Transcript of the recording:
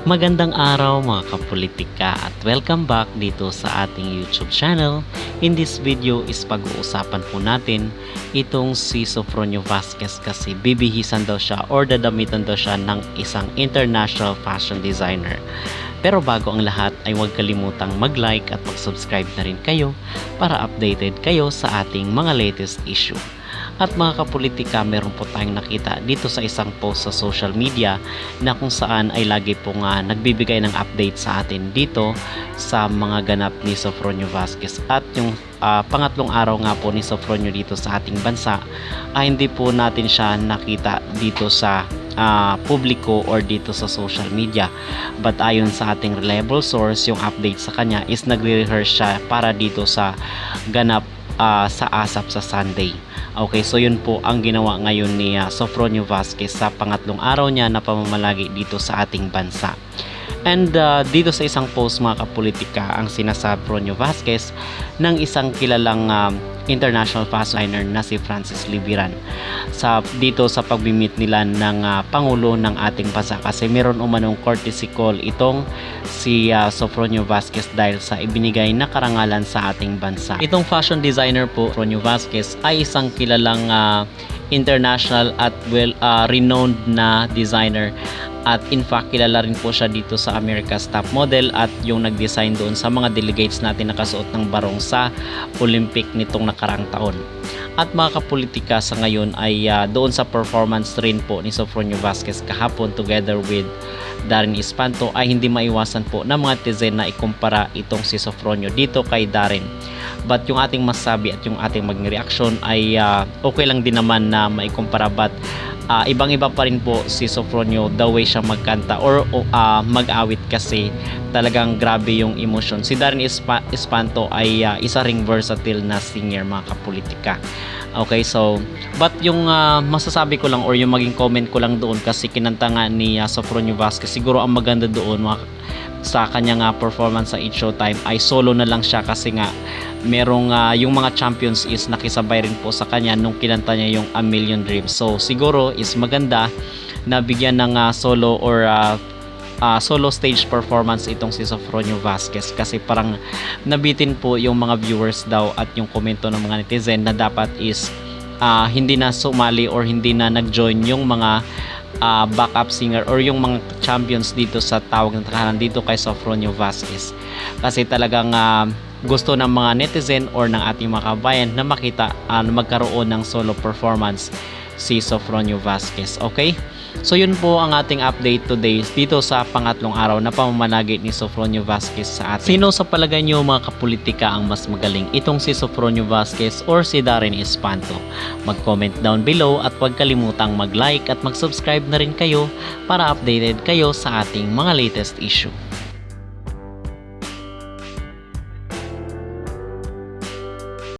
Magandang araw mga kapolitika at welcome back dito sa ating YouTube channel. In this video is pag-uusapan po natin itong si Sofronio Vasquez kasi bibihisan daw siya or dadamitan daw siya ng isang international fashion designer. Pero bago ang lahat ay huwag kalimutang mag-like at mag-subscribe na rin kayo para updated kayo sa ating mga latest issue. At mga kapolitika, meron po tayong nakita dito sa isang post sa social media na kung saan ay lagi po nga nagbibigay ng update sa atin dito sa mga ganap ni Sofronio Vasquez. At yung pangatlong araw nga po ni Sofronio dito sa ating bansa ay hindi po natin siya nakita dito sa publiko or dito sa social media. But ayon sa ating reliable source, yung update sa kanya is nagre-rehearse siya para dito sa ganap sa ASAP sa Sunday. Okay, so yun po ang ginawa ngayon ni Sofronio Vasquez sa pangatlong araw niya na pamamalagi dito sa ating bansa. And dito sa isang post mga kapolitika, ang sinasabi Sofronio Vasquez ng isang kilalang international fashion designer na si Francis Libiran dito sa pag-meet nila ng Pangulo ng ating bansa kasi meron umanong courtesy call itong si Sofronio Vasquez dahil sa ibinigay na karangalan sa ating bansa. Itong fashion designer po, Sofronio Vasquez, ay isang kilalang international at renowned na designer. At in fact, kilala rin po siya dito sa America's Top Model at yung nag-design doon sa mga delegates natin nakasuot ng barong sa Olympic nitong nakarang taon. At mga kapolitika, sa ngayon ay doon sa performance rin po ni Sofronio Vasquez kahapon together with Darren Espanto ay hindi maiwasan po ng mga netizen na ikumpara itong si Sofronio dito kay Darren. But yung ating masabi at yung ating maging reaction ay okay lang din naman na maikumpara, but ibang-iba pa rin po si Sofronio the way siya magkanta or mag-awit kasi talagang grabe yung emotion. Si Darren Espanto ay isa ring versatile na singer mga kapolitika. Okay, so but yung masasabi ko lang or yung maging comment ko lang doon kasi kinanta nga ni Sofronio Vasquez, siguro ang maganda doon sa kanyang performance sa It's Showtime ay solo na lang siya kasi nga merong yung mga champions is nakisabay rin po sa kanya nung kinanta niya yung A Million Dreams. So siguro is maganda na bigyan ng solo or solo stage performance itong si Sofronio Vasquez kasi parang nabitin po yung mga viewers daw at yung komento ng mga netizen na dapat is hindi na sumali or hindi na nag-join yung mga backup singer or yung mga champions dito sa tawag ng takahanan dito kay Sofronio Vasquez kasi talagang gusto ng mga netizen or ng ating mga kabayan na makita na magkaroon ng solo performance si Sofronio Vasquez. Okay? So yun po ang ating update today dito sa pangatlong araw na pamamalagi ni Sofronio Vasquez sa atin. Sino sa palagay nyo mga kapolitika ang mas magaling? Itong si Sofronio Vasquez or si Darren Espanto? Mag-comment down below at huwag kalimutang mag-like at mag-subscribe na rin kayo para updated kayo sa ating mga latest issue.